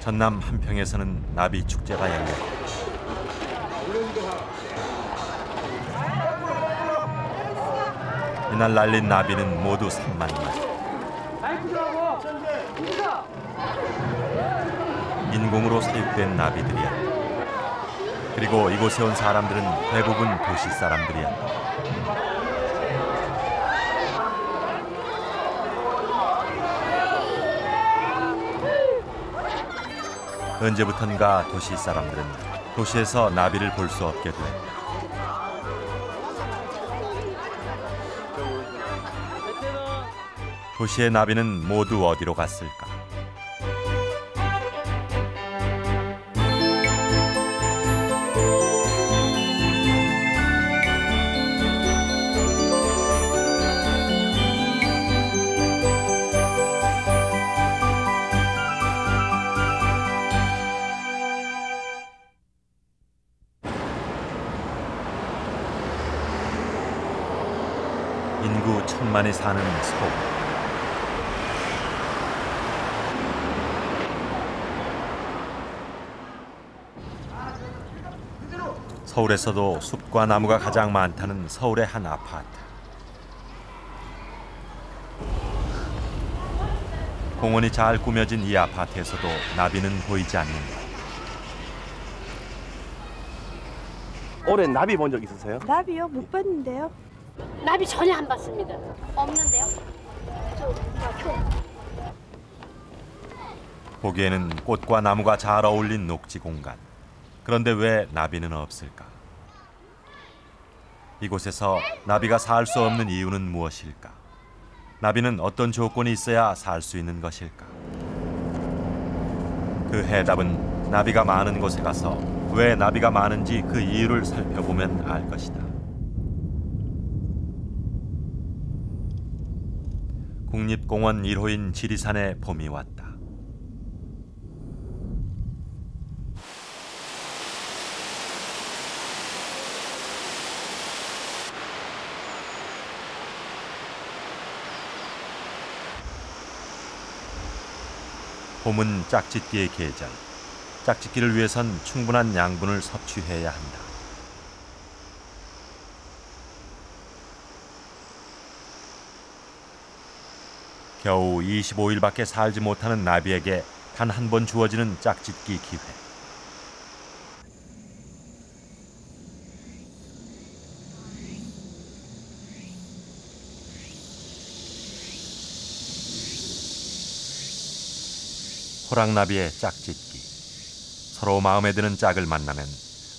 전남 한평에서는 나비 축제가 열렸다. 이날 날린 나비는 모두 3만 마리. 인공으로 사육된 나비들이었다. 그리고 이곳에 온 사람들은 대부분 도시 사람들이었다. 언제부턴가 도시 사람들은 도시에서 나비를 볼 수 없게 됐다. 도시의 나비는 모두 어디로 갔을까? 인구 1,000만이 사는 서울. 서울에서도 숲과 나무가 가장 많다는 서울의 한 아파트. 공원이 잘 꾸며진 이 아파트에서도 나비는 보이지 않는다. 올해 나비 본 적 있으세요? 나비요? 못 봤는데요. 나비 전혀 안 봤습니다. 없는데요? 보기에는 꽃과 나무가 잘 어울린 녹지 공간. 그런데 왜 나비는 없을까? 이곳에서 나비가 살 수 없는 이유는 무엇일까? 나비는 어떤 조건이 있어야 살 수 있는 것일까? 그 해답은 나비가 많은 곳에 가서 왜 나비가 많은지 그 이유를 살펴보면 알 것이다. 국립공원 1호인 지리산에 봄이 왔다. 봄은 짝짓기의 계절. 짝짓기를 위해선 충분한 양분을 섭취해야 한다. 겨우 25일밖에 살지 못하는 나비에게 단 한 번 주어지는 짝짓기 기회. 호랑나비의 짝짓기. 서로 마음에 드는 짝을 만나면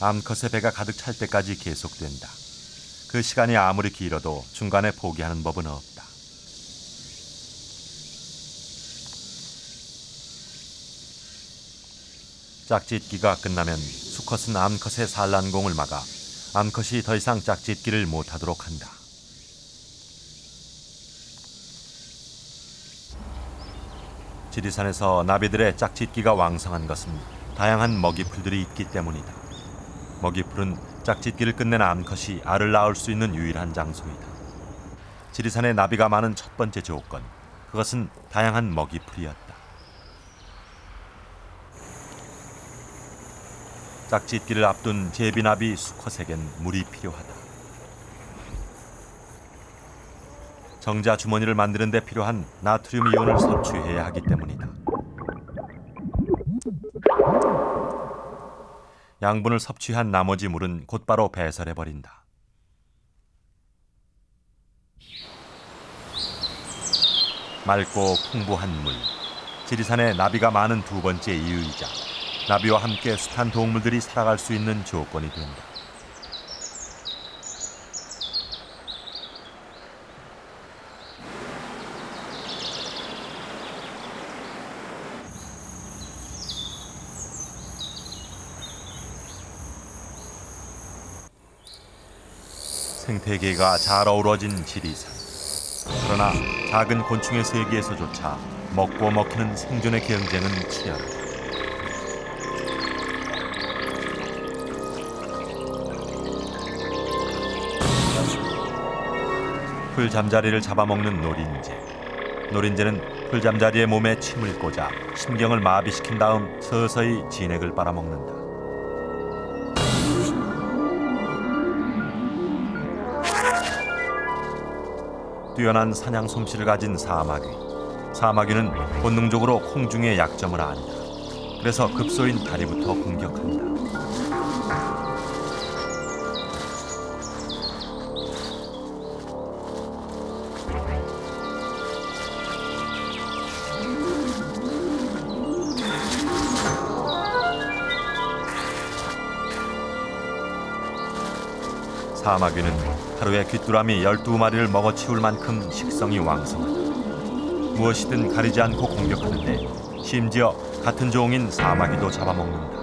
암컷의 배가 가득 찰 때까지 계속된다. 그 시간이 아무리 길어도 중간에 포기하는 법은 없다. 짝짓기가 끝나면 수컷은 암컷의 산란공을 막아 암컷이 더 이상 짝짓기를 못하도록 한다. 지리산에서 나비들의 짝짓기가 왕성한 것은 다양한 먹이풀들이 있기 때문이다. 먹이풀은 짝짓기를 끝낸 암컷이 알을 낳을 수 있는 유일한 장소이다. 지리산에 나비가 많은 첫 번째 조건, 그것은 다양한 먹이풀이었다. 짝짓기를 앞둔 제비나비 수컷에겐 물이 필요하다. 정자 주머니를 만드는 데 필요한 나트륨 이온을 섭취해야 하기 때문이다. 양분을 섭취한 나머지 물은 곧바로 배설해버린다. 맑고 풍부한 물, 지리산에 나비가 많은 두 번째 이유이자 나비와 함께 숱한 동물들이 살아갈 수 있는 조건이 된다. 생태계가 잘 어우러진 지리산. 그러나 작은 곤충의 세계에서조차 먹고 먹히는 생존의 경쟁은 치열하다. 풀 잠자리를 잡아먹는 노린재. 노린재는 풀잠자리의 몸에 침을 꽂아 신경을 마비시킨 다음 서서히 진액을 빨아먹는다. 뛰어난 사냥 솜씨를 가진 사마귀. 사마귀는 본능적으로 콩중의 약점을 안다. 그래서 급소인 다리부터 공격한다. 사마귀는 하루에 귀뚜라미 12마리를 먹어치울 만큼 식성이 왕성하다. 무엇이든 가리지 않고 공격하는데 심지어 같은 종인 사마귀도 잡아먹는다.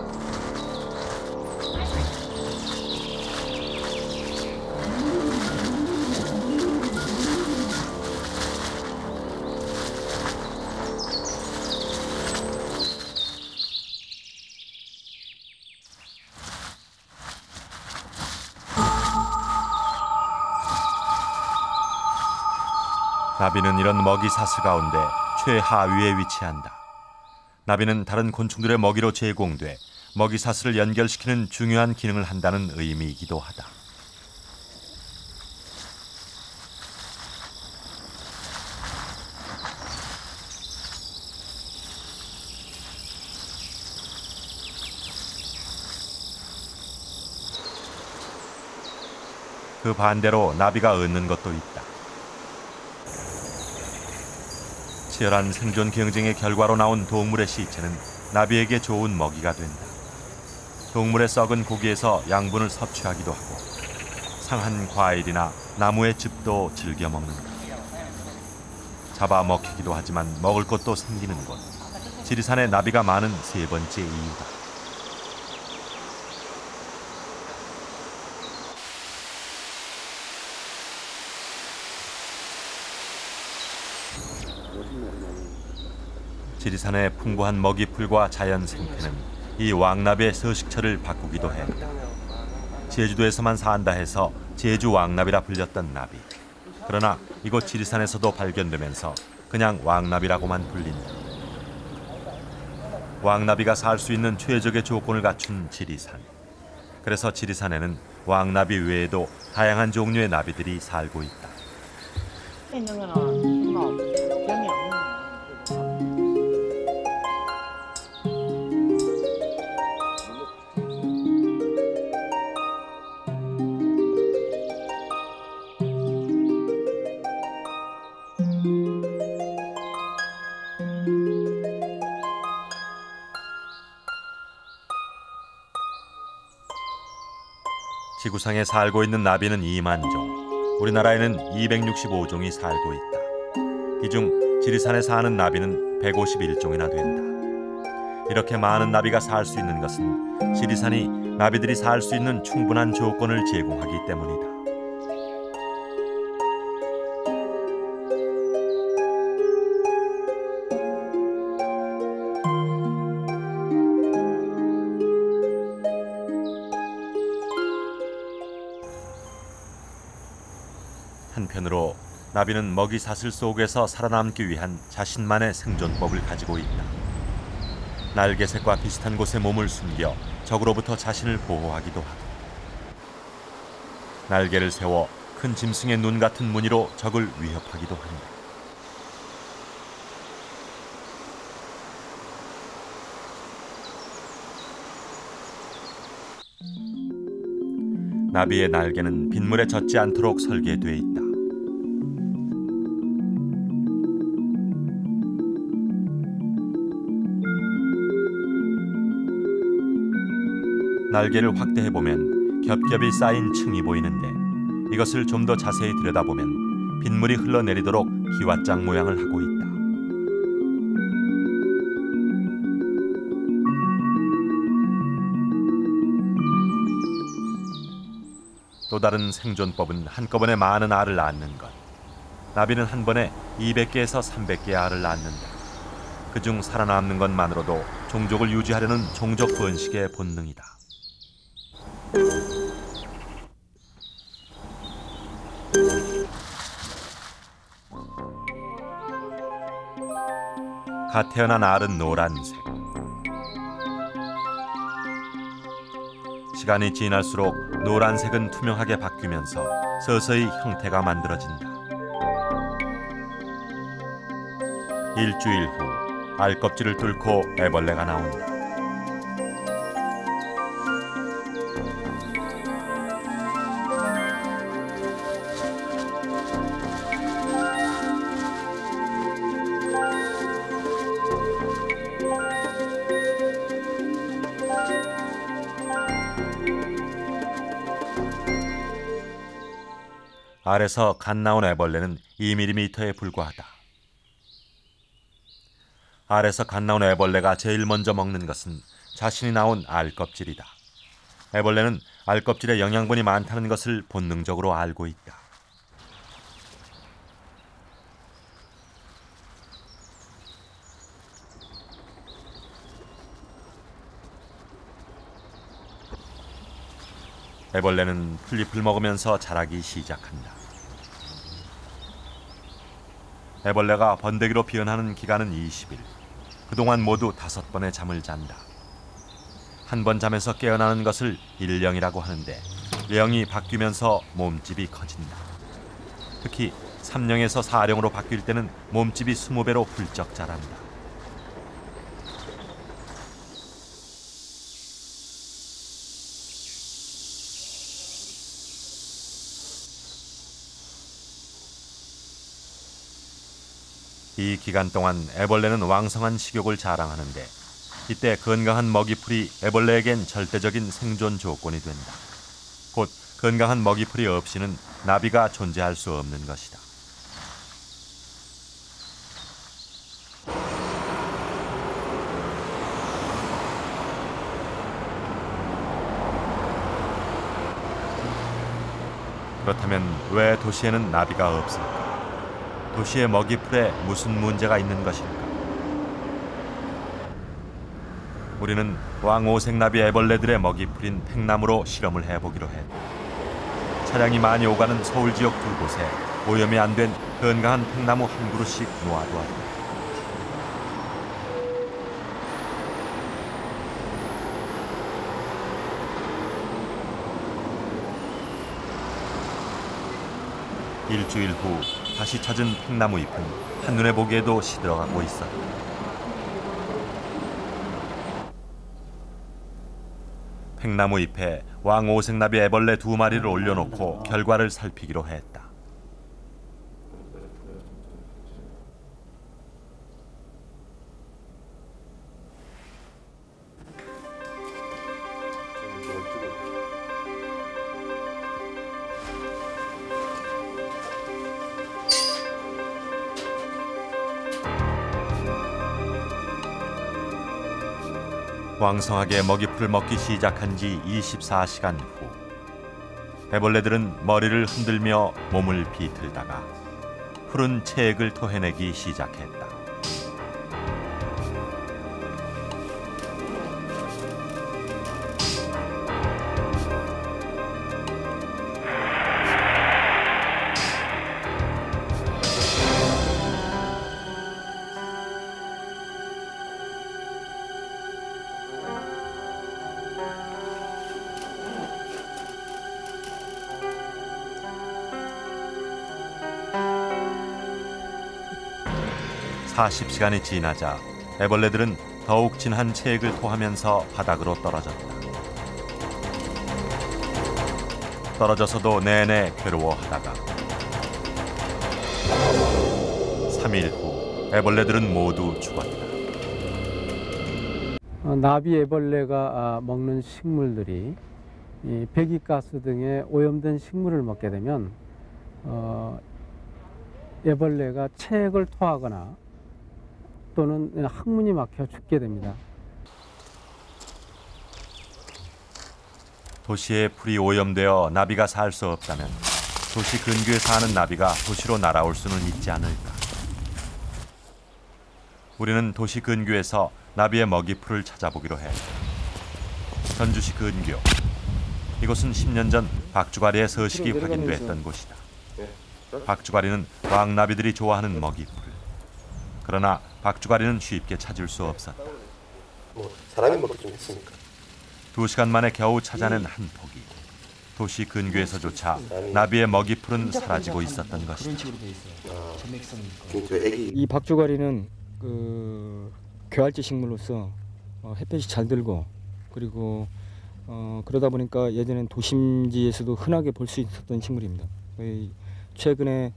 나비는 이런 먹이 사슬 가운데 최하위에 위치한다. 나비는 다른 곤충들의 먹이로 제공돼 먹이 사슬을 연결시키는 중요한 기능을 한다는 의미이기도 하다. 그 반대로 나비가 얻는 것도 있다. 치열한 생존 경쟁의 결과로 나온 동물의 시체는 나비에게 좋은 먹이가 된다. 동물의 썩은 고기에서 양분을 섭취하기도 하고 상한 과일이나 나무의 즙도 즐겨 먹는다. 잡아먹히기도 하지만 먹을 것도 생기는 곳. 지리산에 나비가 많은 세 번째 이유다. 지리산의 풍부한 먹이풀과 자연 생태는 이 왕나비의 서식처를 바꾸기도 했다. 제주도에서만 산다 해서 제주 왕나비라 불렸던 나비. 그러나 이곳 지리산에서도 발견되면서 그냥 왕나비라고만 불린다. 왕나비가 살 수 있는 최적의 조건을 갖춘 지리산. 그래서 지리산에는 왕나비 외에도 다양한 종류의 나비들이 살고 있다. 지구상에 살고 있는 나비는 2만 종, 우리나라에는 265종이 살고 있다. 이 중 지리산에 사는 나비는 151종이나 된다. 이렇게 많은 나비가 살 수 있는 것은 지리산이 나비들이 살 수 있는 충분한 조건을 제공하기 때문이다. 한편으로 나비는 먹이 사슬 속에서 살아남기 위한 자신만의 생존법을 가지고 있다. 날개색과 비슷한 곳에 몸을 숨겨 적으로부터 자신을 보호하기도 하고, 날개를 세워 큰 짐승의 눈 같은 무늬로 적을 위협하기도 한다. 나비의 날개는 빗물에 젖지 않도록 설계돼 있다. 날개를 확대해보면 겹겹이 쌓인 층이 보이는데 이것을 좀 더 자세히 들여다보면 빗물이 흘러내리도록 기왓장 모양을 하고 있다. 또 다른 생존법은 한꺼번에 많은 알을 낳는 것. 나비는 한 번에 200개에서 300개의 알을 낳는다. 그중 살아남는 것만으로도 종족을 유지하려는 종족 번식의 본능이다. 갓 태어난 알은 노란색. 시간이 지날수록 노란색은 투명하게 바뀌면서 서서히 형태가 만들어진다. 일주일 후 알 껍질을 뚫고 애벌레가 나온다. 알에서 갓 나온 애벌레는 2mm에 불과하다. 알에서 갓 나온 애벌레가 제일 먼저 먹는 것은 자신이 나온 알 껍질이다. 애벌레는 알 껍질에 영양분이 많다는 것을 본능적으로 알고 있다. 애벌레는 풀잎을 먹으면서 자라기 시작한다. 애벌레가 번데기로 피어나는 기간은 20일. 그동안 모두 5번의 잠을 잔다. 한 번 잠에서 깨어나는 것을 일령이라고 하는데 령이 바뀌면서 몸집이 커진다. 특히 3령에서 4령으로 바뀔 때는 몸집이 20배로 훌쩍 자란다. 이 기간 동안 애벌레는 왕성한 식욕을 자랑하는데 이때 건강한 먹이풀이 애벌레에겐 절대적인 생존 조건이 된다. 곧 건강한 먹이풀이 없이는 나비가 존재할 수 없는 것이다. 그렇다면 왜 도시에는 나비가 없을까? 도시의 먹이풀에 무슨 문제가 있는 것일까? 우리는 왕오색나비 애벌레들의 먹이풀인 팽나무로 실험을 해보기로 했다. 차량이 많이 오가는 서울 지역 2곳에 오염이 안 된 건강한 팽나무 한 그루씩 놓아두었다. 일주일 후 다시 찾은 팽나무 잎은 한눈에 보기에도 시들어가고 있었다. 팽나무 잎에 왕오색나비 애벌레 2마리를 올려놓고 결과를 살피기로 했다. 왕성하게 먹이풀을 먹기 시작한 지 24시간 후 애벌레들은 머리를 흔들며 몸을 비틀다가 푸른 체액을 토해내기 시작했다. (40시간이) 지나자 애벌레들은 더욱 진한 체액을 토하면서 바닥으로 떨어졌다. 떨어져서도 내내 괴로워하다가 3일 후 애벌레들은 모두 죽었다. 나비 애벌레가 먹는 식물들이 이 배기가스 등의 오염된 식물을 먹게 되면 애벌레가 체액을 토하거나 또는 항문이 막혀 죽게 됩니다. 도시의 풀이 오염되어 나비가 살 수 없다면 도시 근교에 사는 나비가 도시로 날아올 수는 있지 않을까. 우리는 도시 근교에서 나비의 먹이풀을 찾아보기로 해. 전주시 근교. 이곳은 10년 전 박주가리의 서식이 확인됐던 곳이다. 박주가리는 왕나비들이 좋아하는 먹이풀. 그러나 박주가리는 쉽게 찾을 수 없었다. 뭐 사람이 먹기 좀 했습니까? 2시간 만에 겨우 찾아낸 한 포기. 도시 근교에서조차 나비의 먹이풀은 사라지고 있었던 것이다. 그런 식으로 돼 있어요. 전맥성이니까. 그 애기 이 박주가리는 괴활제 식물로서 햇볕이 잘 들고 그리고 그러다 보니까 예전엔 도심지에서도 흔하게 볼 수 있었던 식물입니다. 최근에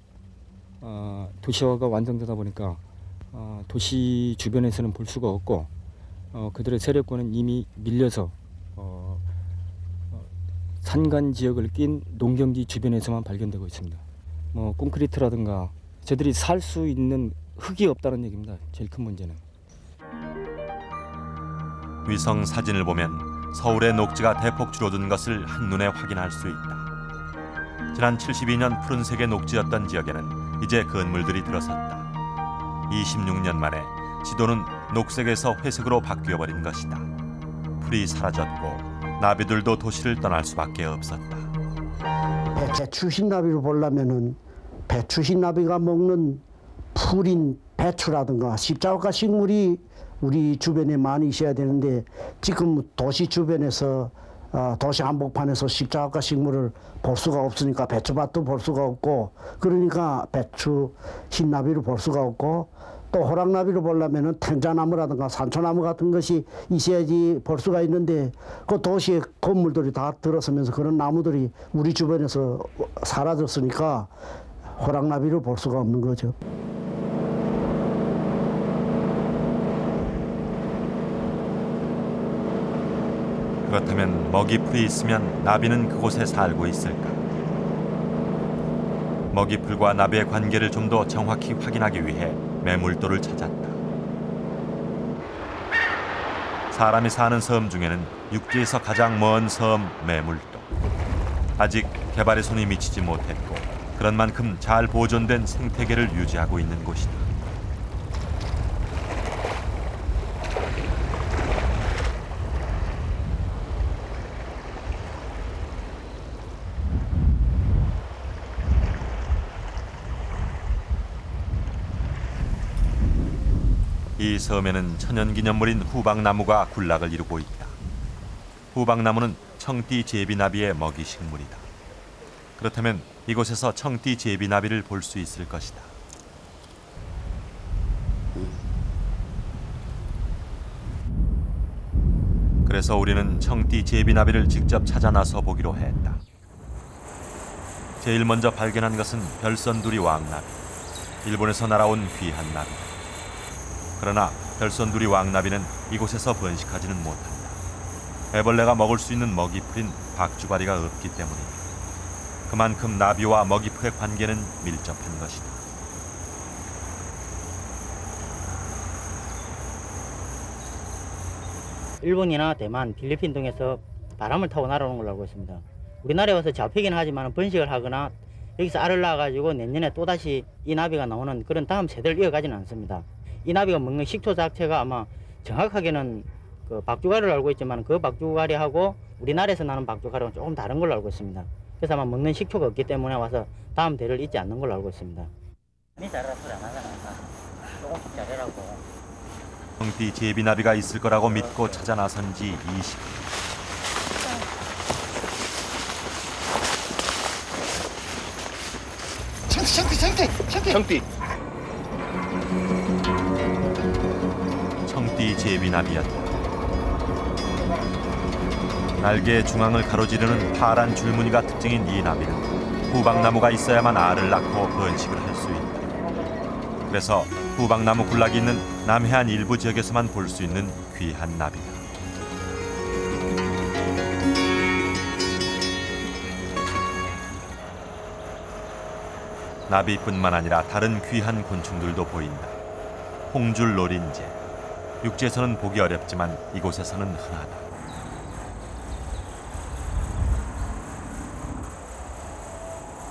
도시화가 완성되다 보니까 도시 주변에서는 볼 수가 없고 그들의 세력권은 이미 밀려서 산간 지역을 낀 농경지 주변에서만 발견되고 있습니다. 뭐 콘크리트라든가 저들이 살 수 있는 흙이 없다는 얘기입니다. 제일 큰 문제는. 위성 사진을 보면 서울의 녹지가 대폭 줄어든 것을 한눈에 확인할 수 있다. 지난 72년 푸른색의 녹지였던 지역에는 이제 건물들이 들어섰다. 26년 만에 지도는 녹색에서 회색으로 바뀌어버린 것이다. 풀이 사라졌고 나비들도 도시를 떠날 수밖에 없었다. 배추흰나비를 보려면은 배추흰나비가 먹는 풀인 배추라든가 십자가 식물이 우리 주변에 많이 있어야 되는데 지금 도시 주변에서 도시 한복판에서 십자가 식물을 볼 수가 없으니까 배추밭도 볼 수가 없고 그러니까 배추 흰나비를 볼 수가 없고 또 호랑나비를 보려면은 텐자나무라든가 산초나무 같은 것이 있어야지 볼 수가 있는데 그 도시의 건물들이 다 들어서면서 그런 나무들이 우리 주변에서 사라졌으니까 호랑나비를 볼 수가 없는 거죠. 그렇다면 먹이풀이 있으면 나비는 그곳에 살고 있을까? 먹이풀과 나비의 관계를 좀 더 정확히 확인하기 위해 매물도를 찾았다. 사람이 사는 섬 중에는 육지에서 가장 먼 섬 매물도. 아직 개발의 손이 미치지 못했고 그런 만큼 잘 보존된 생태계를 유지하고 있는 곳이다. 이 섬에는 천연기념물인 후박나무가 군락을 이루고 있다. 후박나무는 청띠 제비나비의 먹이 식물이다. 그렇다면 이곳에서 청띠 제비나비를 볼 수 있을 것이다. 그래서 우리는 청띠 제비나비를 직접 찾아 나서 보기로 했다. 제일 먼저 발견한 것은 별선두리 왕나비. 일본에서 날아온 귀한 나비다. 그러나 별선두리 왕나비는 이곳에서 번식하지는 못한다. 애벌레가 먹을 수 있는 먹이풀인 박주가리가 없기 때문이다. 그만큼 나비와 먹이풀의 관계는 밀접한 것이다. 일본이나 대만, 필리핀 등에서 바람을 타고 날아오는 걸로 알고 있습니다. 우리나라에 와서 잡히긴 하지만 번식을 하거나 여기서 알을 낳아가지고 내년에 또다시 이 나비가 나오는 그런 다음 세대를 이어가지는 않습니다. 이 나비가 먹는 식초 자체가 아마 정확하게는 그 박주가리를 알고 있지만 그 박주가리하고 우리나라에서 나는 박주가리는 조금 다른 걸로 알고 있습니다. 그래서 아마 먹는 식초가 없기 때문에 와서 다음 대를 잇지 않는 걸로 알고 있습니다. 많이 잘해라 소리 안 하잖아. 조금씩 잘해라고. 청띠 제비나비가 있을 거라고 믿고 찾아 나선 지 20분. 청띠 청띠 제비나비였다. 날개의 중앙을 가로지르는 파란 줄무늬가 특징인 이 나비는 후박나무가 있어야만 알을 낳고 번식을 할 수 있다. 그래서 후박나무 군락이 있는 남해안 일부 지역에서만 볼 수 있는 귀한 나비다. 나비뿐만 아니라 다른 귀한 곤충들도 보인다. 홍줄 노린재. 육지에서는 보기 어렵지만 이곳에서는 흔하다.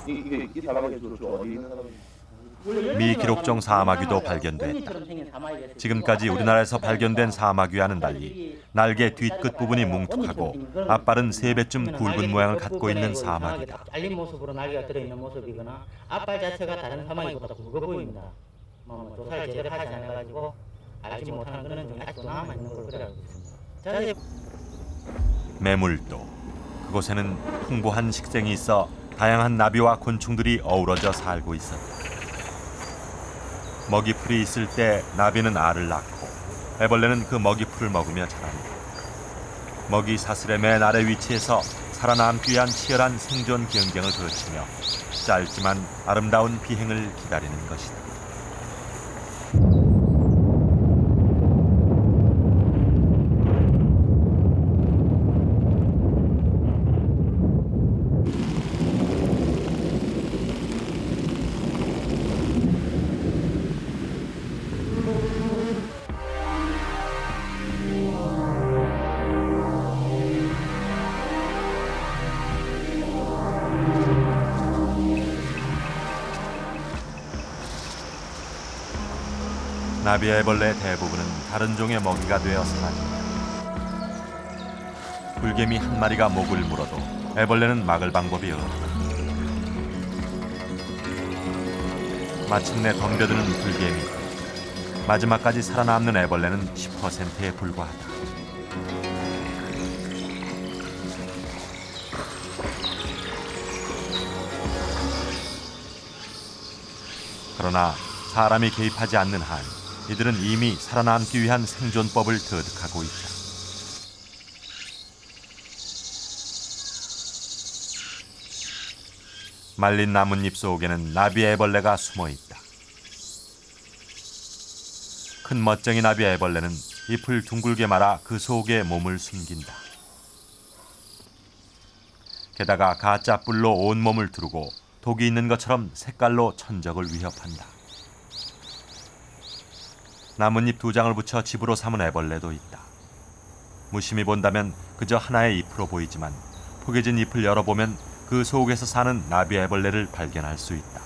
이 사람에게 주로 어디 있는 사람이? 미기록종 사마귀도 발견됐다. 지금까지 우리나라에서 발견된 사마귀와는 달리 날개 뒷끝 부분이 뭉툭하고 앞발은 3배쯤 굵은 모양을 갖고 있는 사마귀다. 잘린 모습으로 날개가 들어있는 모습이거나 앞발 자체가 다른 사마귀보다 굵어 보입니다. 조사를 제대로 하지 않아가지고 알지 못하는 그런 종이 아직도 남아 있는 걸로 그래 알고 있습니다. 매물도 그곳에는 풍부한 식생이 있어 다양한 나비와 곤충들이 어우러져 살고 있었다. 먹이풀이 있을 때 나비는 알을 낳고 애벌레는 그 먹이풀을 먹으며 자랍니다. 먹이 사슬의 맨 아래 위치에서 살아남기 위한 치열한 생존 경쟁을 거치며 짧지만 아름다운 비행을 기다리는 것이다. 나비 애벌레 대부분은 다른 종의 먹이가 되어 사라진다. 불개미 한 마리가 목을 물어도 애벌레는 막을 방법이 없다. 마침내 덤벼드는 불개미. 마지막까지 살아남는 애벌레는 10%에 불과하다. 그러나 사람이 개입하지 않는 한 이들은 이미 살아남기 위한 생존법을 터득하고 있다. 말린 나뭇잎 속에는 나비 애벌레가 숨어 있다. 큰 멋쟁이 나비 애벌레는 잎을 둥글게 말아 그 속에 몸을 숨긴다. 게다가 가짜 뿔로 온몸을 두르고 독이 있는 것처럼 색깔로 천적을 위협한다. 나뭇잎 2장을 붙여 집으로 삼은 애벌레도 있다. 무심히 본다면 그저 하나의 잎으로 보이지만 포개진 잎을 열어보면 그 속에서 사는 나비 애벌레를 발견할 수 있다.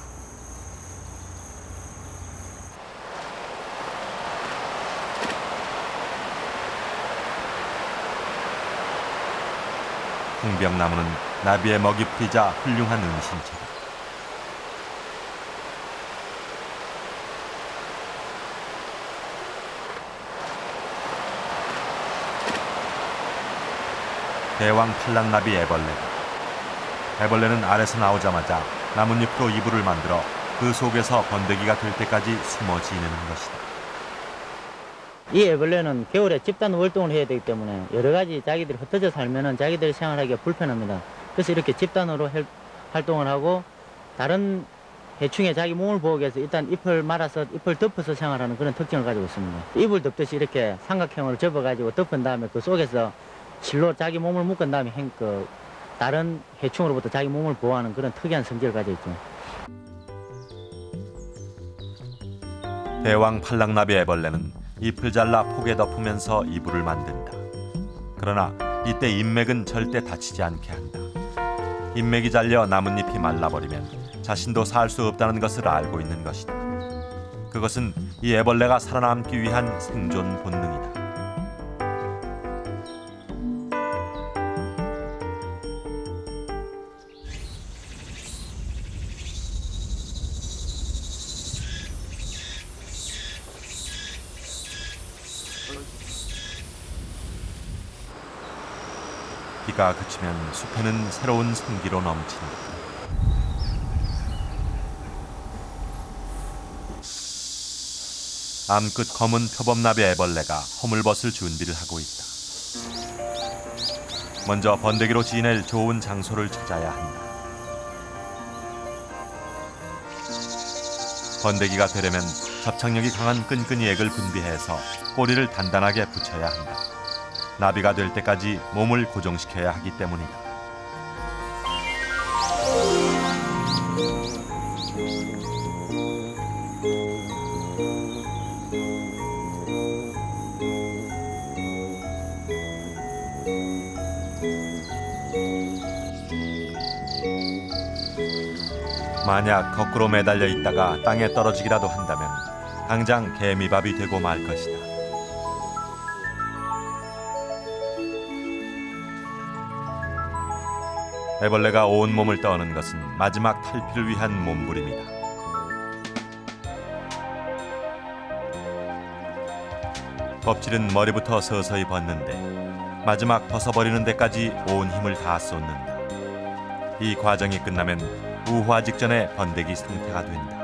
홍병나무는 나비의 먹이풀이자 훌륭한 은신처다. 대왕 팔랑나비 애벌레다. 애벌레는 알에서 나오자마자 나뭇잎으로 이불을 만들어 그 속에서 번데기가 될 때까지 숨어 지내는 것이다. 이 애벌레는 겨울에 집단 활동을 해야 되기 때문에 여러 가지 자기들이 흩어져 살면은 자기들이 생활하기가 불편합니다. 그래서 이렇게 집단으로 활동을 하고 다른 해충에 자기 몸을 보호하기 위해서 일단 잎을 말아서 잎을 덮어서 생활하는 그런 특징을 가지고 있습니다. 잎을 덮듯이 이렇게 삼각형으로 접어가지고 덮은 다음에 그 속에서 실로 자기 몸을 묶은 다음에 다른 해충으로부터 자기 몸을 보호하는 그런 특이한 성질을 가지고 있죠. 대왕 팔랑나비 애벌레는 잎을 잘라 폭에 덮으면서 이불을 만든다. 그러나 이때 인맥은 절대 다치지 않게 한다. 인맥이 잘려 나뭇잎이 말라버리면 자신도 살 수 없다는 것을 알고 있는 것이다. 그것은 이 애벌레가 살아남기 위한 생존 본능이다. 비가 그치면 숲에는 새로운 생기로 넘친다. 암끝 검은 표범나비 애벌레가 허물벗을 준비를 하고 있다. 먼저 번데기로 지낼 좋은 장소를 찾아야 한다. 번데기가 되려면 접착력이 강한 끈끈이 액을 분비해서 꼬리를 단단하게 붙여야 한다. 나비가 될 때까지 몸을 고정시켜야 하기 때문이다. 만약 거꾸로 매달려 있다가 땅에 떨어지기라도 한다면 당장 개미밥이 되고 말 것이다. 애벌레가 온몸을 떠는 것은 마지막 탈피를 위한 몸부림이다. 껍질은 머리부터 서서히 벗는데 마지막 벗어버리는 데까지 온 힘을 다 쏟는다. 이 과정이 끝나면 우화 직전의 번데기 상태가 된다.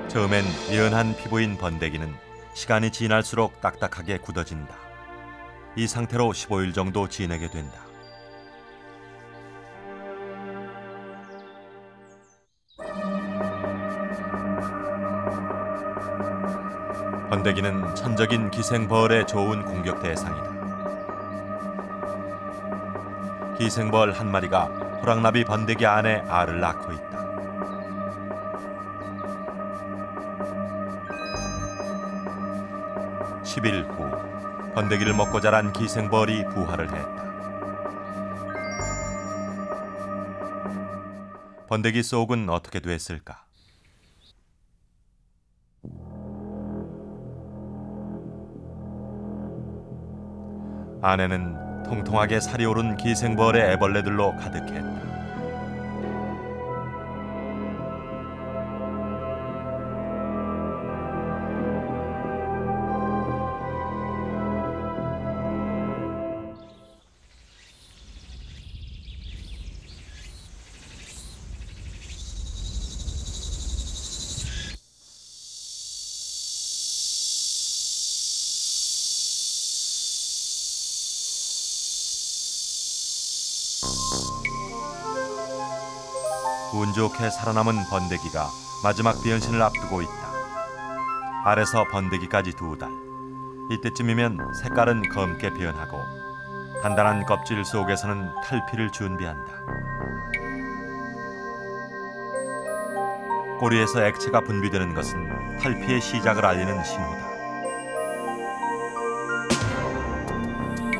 처음엔 연한 피부인 번데기는 시간이 지날수록 딱딱하게 굳어진다. 이 상태로 15일 정도 지내게 된다. 번데기는 천적인 기생벌의 좋은 공격 대상이다. 기생벌 한 마리가 호랑나비 번데기 안에 알을 낳고 있다. 10일 후 번데기를 먹고 자란 기생벌이 부화를 했다. 번데기 속은 어떻게 됐을까? 안에는 통통하게 살이 오른 기생벌의 애벌레들로 가득했다. 운 좋게 살아남은 번데기가 마지막 변신을 앞두고 있다. 알에서 번데기까지 2달. 이때쯤이면 색깔은 검게 변하고 단단한 껍질 속에서는 탈피를 준비한다. 꼬리에서 액체가 분비되는 것은 탈피의 시작을 알리는 신호다.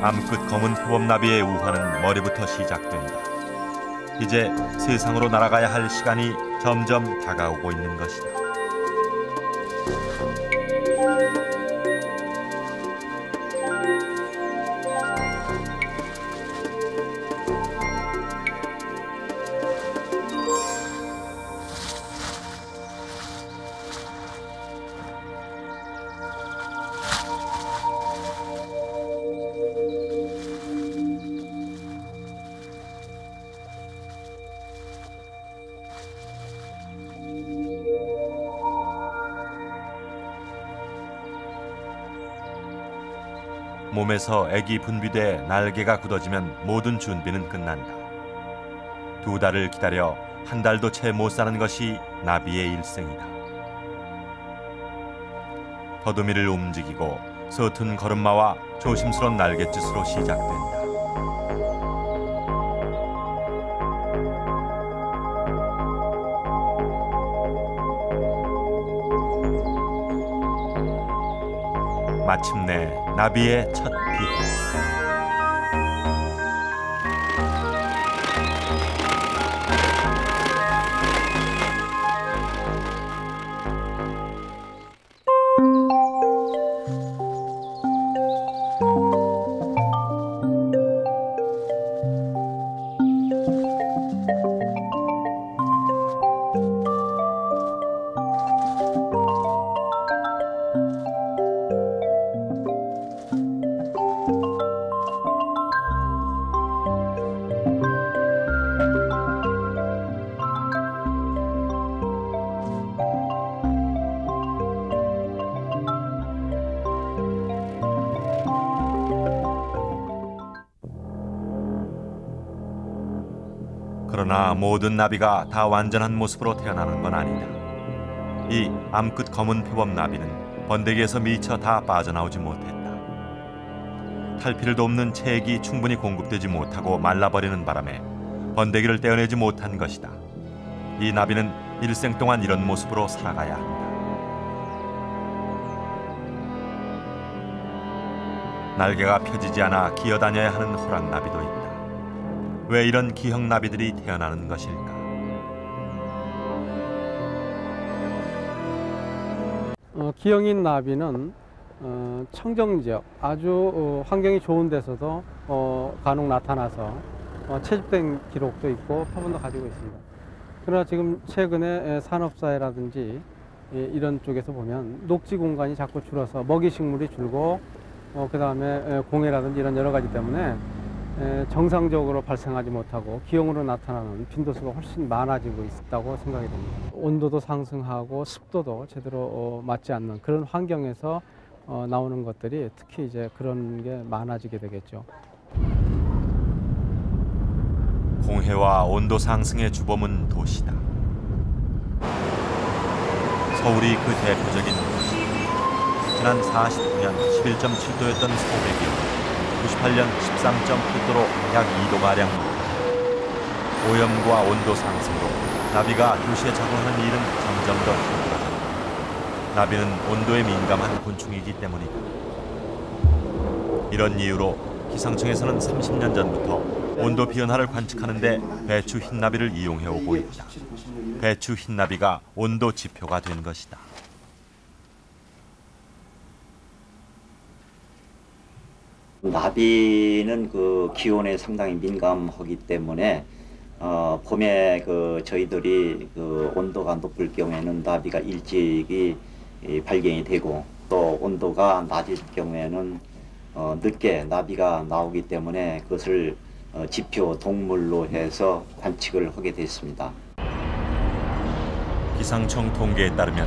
암끝 검은 표범나비의 우화는 머리부터 시작된다. 이제 세상으로 날아가야 할 시간이 점점 다가오고 있는 것이다. 몸에서 액이 분비돼 날개가 굳어지면 모든 준비는 끝난다. 2달을 기다려 1달도 채 못 사는 것이 나비의 일생이다. 더듬이를 움직이고 서툰 걸음마와 조심스런 날갯짓으로 시작된다. 마침내 나비의 첫 비행. 그러나 모든 나비가 다 완전한 모습으로 태어나는 건 아니다. 이 암끝 검은 표범나비는 번데기에서 미처 다 빠져나오지 못했다. 탈피를 돕는 체액이 충분히 공급되지 못하고 말라버리는 바람에 번데기를 떼어내지 못한 것이다. 이 나비는 일생 동안 이런 모습으로 살아가야 한다. 날개가 펴지지 않아 기어다녀야 하는 호랑나비도 있다. 왜 이런 기형나비들이 태어나는 것일까? 기형인 나비는 청정지역, 아주 환경이 좋은 데서도 간혹 나타나서 채집된 기록도 있고 표본도 가지고 있습니다. 그러나 지금 최근에 산업사회라든지 이런 쪽에서 보면 녹지 공간이 자꾸 줄어서 먹이 식물이 줄고 그 다음에 공해라든지 이런 여러 가지 때문에 정상적으로 발생하지 못하고 기형으로 나타나는 빈도수가 훨씬 많아지고 있다고 생각이 됩니다. 온도도 상승하고 습도도 제대로 맞지 않는 그런 환경에서 나오는 것들이 특히 이제 그런 게 많아지게 되겠죠. 공해와 온도 상승의 주범은 도시다. 서울이 그 대표적인 도시. 지난 49년 11.7도였던 서울의 기온은 98년 13.8도로 약 2도가량 높다. 오염과 온도 상승으로 나비가 도시에 적응하는 일은 점점 더 힘들어진다. 나비는 온도에 민감한 곤충이기 때문이다. 이런 이유로 기상청에서는 30년 전부터 온도 변화를 관측하는 데 배추 흰나비를 이용해오고 있다. 배추 흰나비가 온도 지표가 된 것이다. 나비는 그 기온에 상당히 민감하기 때문에 봄에 저희들이 온도가 높을 경우에는 나비가 일찍이 발견이 되고 또 온도가 낮을 경우에는 늦게 나비가 나오기 때문에 그것을 지표 동물로 해서 관측을 하게 됐습니다. 기상청 통계에 따르면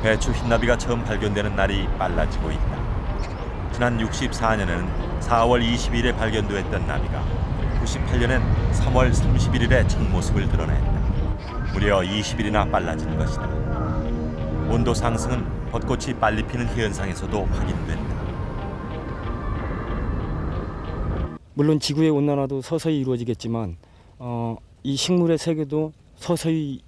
배추 흰나비가 처음 발견되는 날이 빨라지고 있다. 지난 64년에는 4월 20일에 발견됐던 나비가 98년엔 3월 31일에 첫 모습을 드러냈다. 무려 20일이나 빨라진 것이다. 온도 상승은 벚꽃이 빨리 피는 현상에서도 확인된다. 물론 지구의 온난화도 서서히 이루어지겠지만 이 식물의 세계도 서서히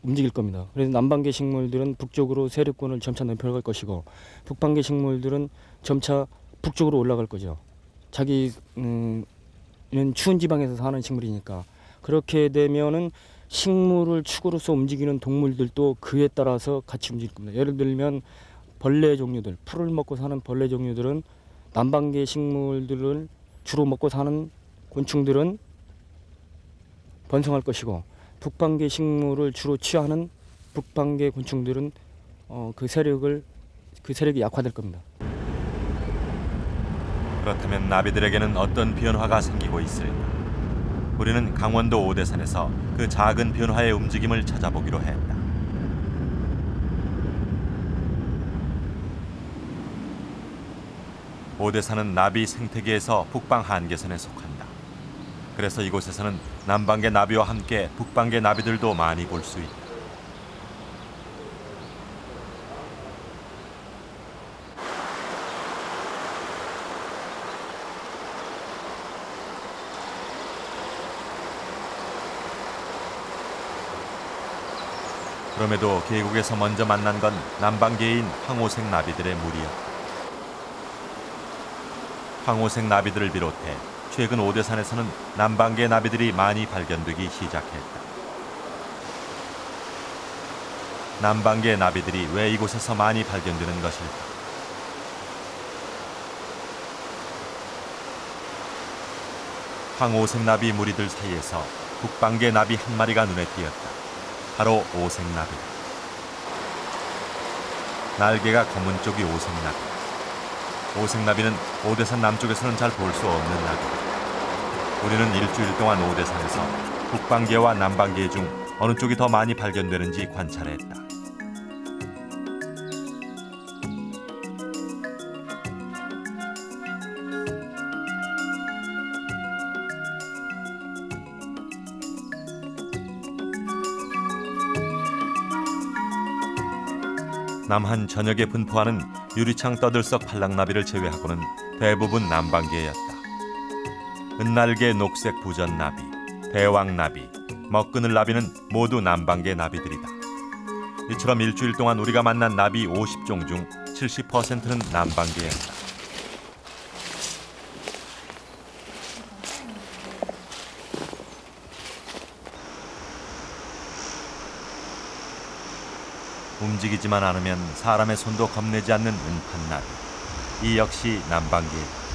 움직일 겁니다. 그래서 남반계 식물들은 북쪽으로 세력권을 점차 넓혀갈 것이고 북반계 식물들은 점차 북쪽으로 올라갈 거죠. 자기는 추운 지방에서 사는 식물이니까 그렇게 되면은 식물을 축으로서 움직이는 동물들도 그에 따라서 같이 움직일 겁니다. 예를 들면 벌레 종류들, 풀을 먹고 사는 벌레 종류들은 남반계 식물들을 주로 먹고 사는 곤충들은 번성할 것이고 북반계 식물을 주로 취하는 북반계 곤충들은 그 세력이 약화될 겁니다. 그렇다면 나비들에게는 어떤 변화가 생기고 있을까? 우리는 강원도 오대산에서 그 작은 변화의 움직임을 찾아보기로 했다. 오대산은 나비 생태계에서 북방 한계선에 속한다. 그래서 이곳에서는 남반계 나비와 함께 북반계 나비들도 많이 볼 수 있다. 그럼에도 계곡에서 먼저 만난 건 남반계인 황호색 나비들의 무리였다. 황호색 나비들을 비롯해 최근 오대산에서는 남반계 나비들이 많이 발견되기 시작했다. 남반계 나비들이 왜 이곳에서 많이 발견되는 것일까? 황오색 나비 무리들 사이에서 북반계 나비 한 마리가 눈에 띄었다. 바로 오색나비다. 날개가 검은 쪽이 오색나비. 오색나비는 오대산 남쪽에서는 잘 볼 수 없는 나비다. 우리는 일주일 동안 오대산에서 북반계와 남반계 중 어느 쪽이 더 많이 발견되는지 관찰했다. 남한 전역에 분포하는 유리창 떠들썩 팔랑나비를 제외하고는 대부분 남반계였다. 은날개 녹색 부전나비, 대왕나비, 먹그늘나비는 모두 남반계 나비들이다. 이처럼 일주일 동안 우리가 만난 나비 50종 중 70%는 남반계였다. 움직이지만 않으면 사람의 손도 겁내지 않는 은판나비. 이 역시 남반계이다.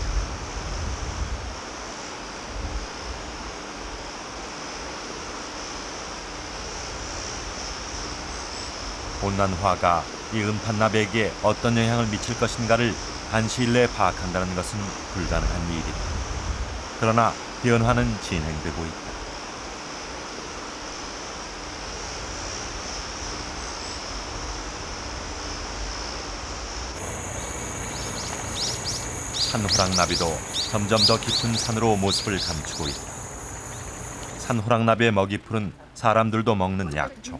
온난화가 이 음판나비에게 어떤 영향을 미칠 것인가를 한시일 내에 파악한다는 것은 불가능한 일이다. 그러나 변화는 진행되고 있다. 산호랑나비도 점점 더 깊은 산으로 모습을 감추고 있다. 산호랑나비의 먹이풀은 사람들도 먹는 약초.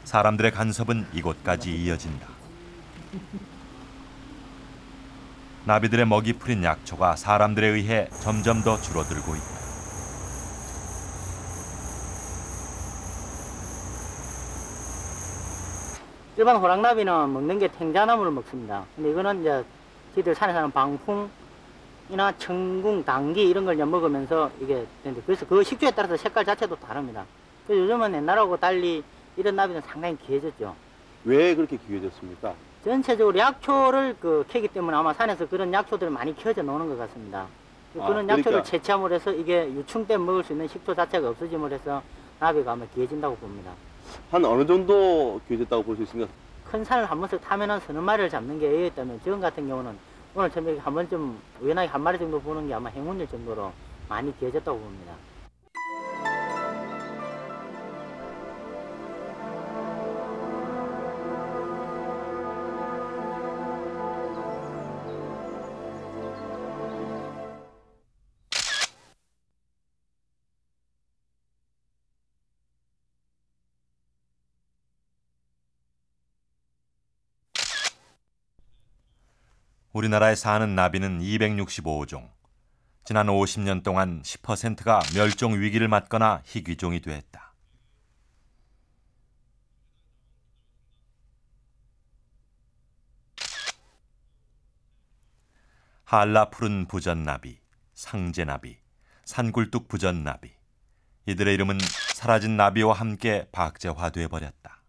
사람들의 간섭은 이곳까지 이어진다. 나비들의 먹이풀인 약초가 사람들에 의해 점점 더 줄어들고 있다. 일반 호랑나비는 먹는 게 탱자나무를 먹습니다. 근데 이거는 이제 저희들 산에 사는 방풍이나 청궁, 당귀 이런 걸 이제 먹으면서 이게 되는데, 그래서 그 식초에 따라서 색깔 자체도 다릅니다. 그래서 요즘은 옛날하고 달리 이런 나비는 상당히 귀해졌죠. 왜 그렇게 귀해졌습니까? 전체적으로 약초를 캐기 때문에 아마 산에서 그런 약초들을 많이 키워져 놓는 것 같습니다. 그런 그러니까. 약초를 채취함으로 해서 이게 유충 때 먹을 수 있는 식초 자체가 없어짐으로 해서 나비가 아마 귀해진다고 봅니다. 한 어느 정도 귀해졌다고 볼 수 있습니까? 큰 산을 한 번씩 타면은 서너 마리를 잡는 게 A였다면 지금 같은 경우는 오늘처럼 이렇게 한 번쯤 우연하게 한 마리 정도 보는 게 아마 행운일 정도로 많이 귀해졌다고 봅니다. 우리나라에 사는 나비는 265종. 지난 50년 동안 10%가 멸종 위기를 맞거나 희귀종이 됐다. 한라 푸른 부전나비, 상제나비, 산굴뚝 부전나비. 이들의 이름은 사라진 나비와 함께 박제화돼 버렸다.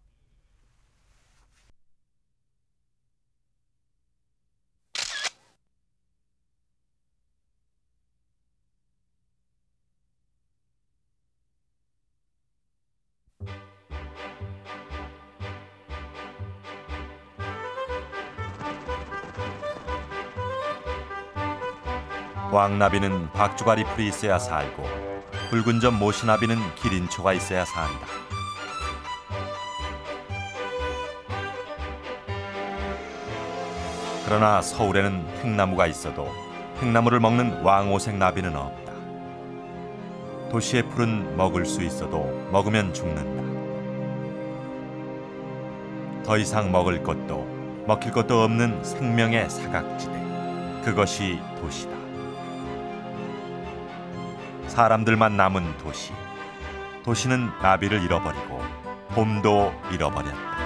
왕나비는 박주가리 풀이 있어야 살고 붉은 점 모시나비는 기린초가 있어야 산다. 그러나 서울에는 팽나무가 있어도 팽나무를 먹는 왕오색 나비는 없다. 도시의 풀은 먹을 수 있어도 먹으면 죽는다. 더 이상 먹을 것도 먹힐 것도 없는 생명의 사각지대. 그것이 도시다. 사람들만 남은 도시. 도시는 나비를 잃어버리고 봄도 잃어버렸다.